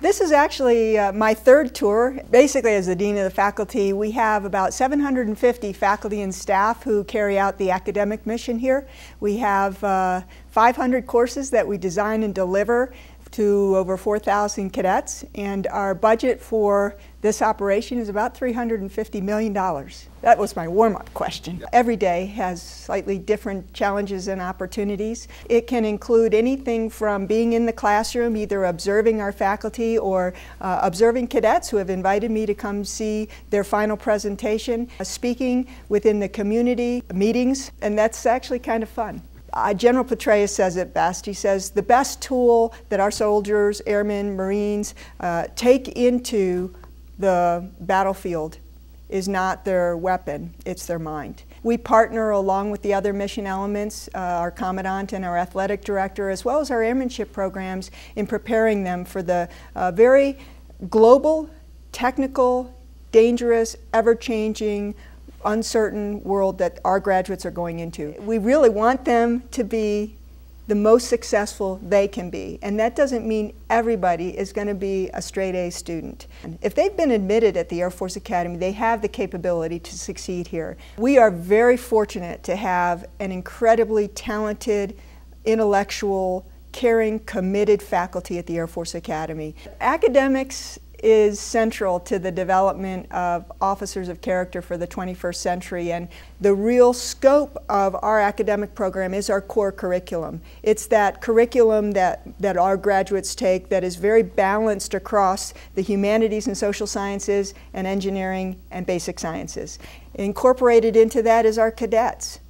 This is actually my third tour. Basically, as the Dean of the Faculty, we have about 750 faculty and staff who carry out the academic mission here. We have 500 courses that we design and deliver to over 4,000 cadets, and our budget for this operation is about $350 million. That was my warm-up question. Every day has slightly different challenges and opportunities. It can include anything from being in the classroom, either observing our faculty or observing cadets who have invited me to come see their final presentation, speaking within the community meetings, and that's actually kind of fun. General Petraeus says it best. He says the best tool that our soldiers, airmen, Marines take into the battlefield is not their weapon, it's their mind. We partner along with the other mission elements, our Commandant and our Athletic Director, as well as our airmanship programs, in preparing them for the very global, technical, dangerous, ever-changing, uncertain world that our graduates are going into. We really want them to be the most successful they can be, and that doesn't mean everybody is going to be a straight A student. If they've been admitted at the Air Force Academy, they have the capability to succeed here. We are very fortunate to have an incredibly talented, intellectual, caring, committed faculty at the Air Force Academy. Academics is central to the development of officers of character for the 21st century, and the real scope of our academic program is our core curriculum. It's that curriculum that our graduates take that is very balanced across the humanities and social sciences and engineering and basic sciences. Incorporated into that is our cadets.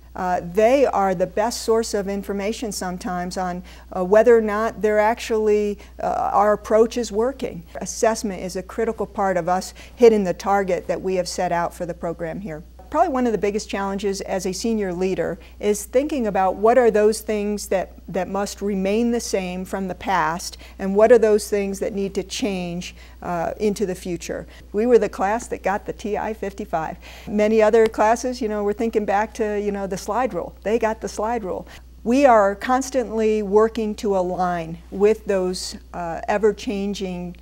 They are the best source of information sometimes on whether or not they're actually, our approach is working. Assessment is a critical part of us hitting the target that we have set out for the program here. Probably one of the biggest challenges as a senior leader is thinking about what are those things that must remain the same from the past, and what are those things that need to change into the future. We were the class that got the TI-55. Many other classes, we're thinking back to, the slide rule. They got the slide rule. We are constantly working to align with those ever-changing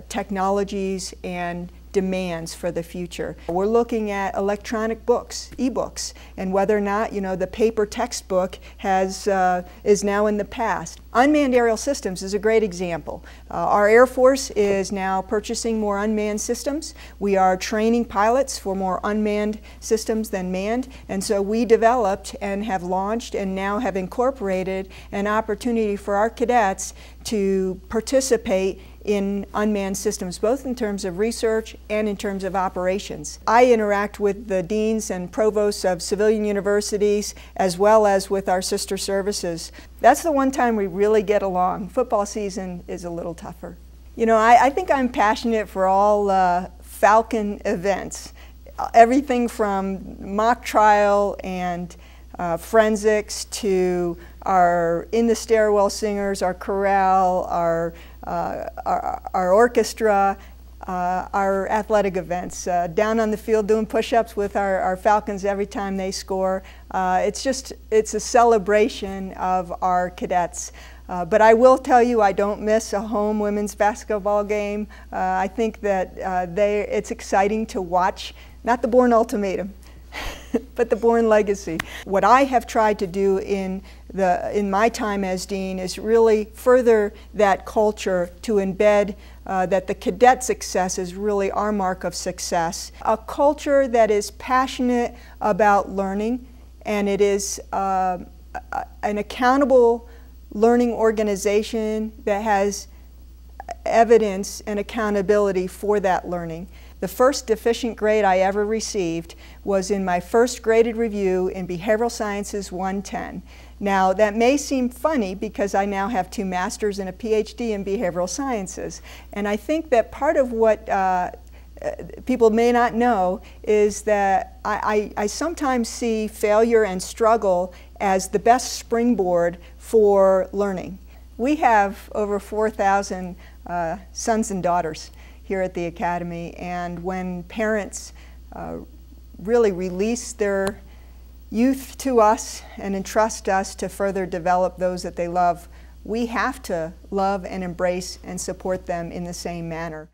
technologies and demands for the future. We're looking at electronic books, e-books, and whether or not, the paper textbook is now in the past. Unmanned aerial systems is a great example. Our Air Force is now purchasing more unmanned systems. We are training pilots for more unmanned systems than manned, and so we developed and have launched and now have incorporated an opportunity for our cadets to participate in unmanned systems, both in terms of research and in terms of operations. I interact with the deans and provosts of civilian universities as well as with our sister services. That's the one time we really get along. Football season is a little tougher. I think I'm passionate for all Falcon events. Everything from mock trial and forensics to our In the Stairwell Singers, our chorale, our orchestra, our athletic events, down on the field doing push-ups with our Falcons every time they score. It's a celebration of our cadets. But I will tell you, I don't miss a home women's basketball game. I think that it's exciting to watch, not the Bourne Ultimatum, but the Bourne Legacy. What I have tried to do in my time as dean is really further that culture to embed that the cadet success is really our mark of success. A culture that is passionate about learning, and it is an accountable learning organization that has evidence and accountability for that learning. The first deficient grade I ever received was in my first graded review in Behavioral Sciences 110. Now, that may seem funny because I now have 2 masters and a PhD in behavioral sciences. And I think that part of what people may not know is that I sometimes see failure and struggle as the best springboard for learning. We have over 4,000 sons and daughters here at the Academy, and when parents really release their youth to us and entrust us to further develop those that they love, we have to love and embrace and support them in the same manner.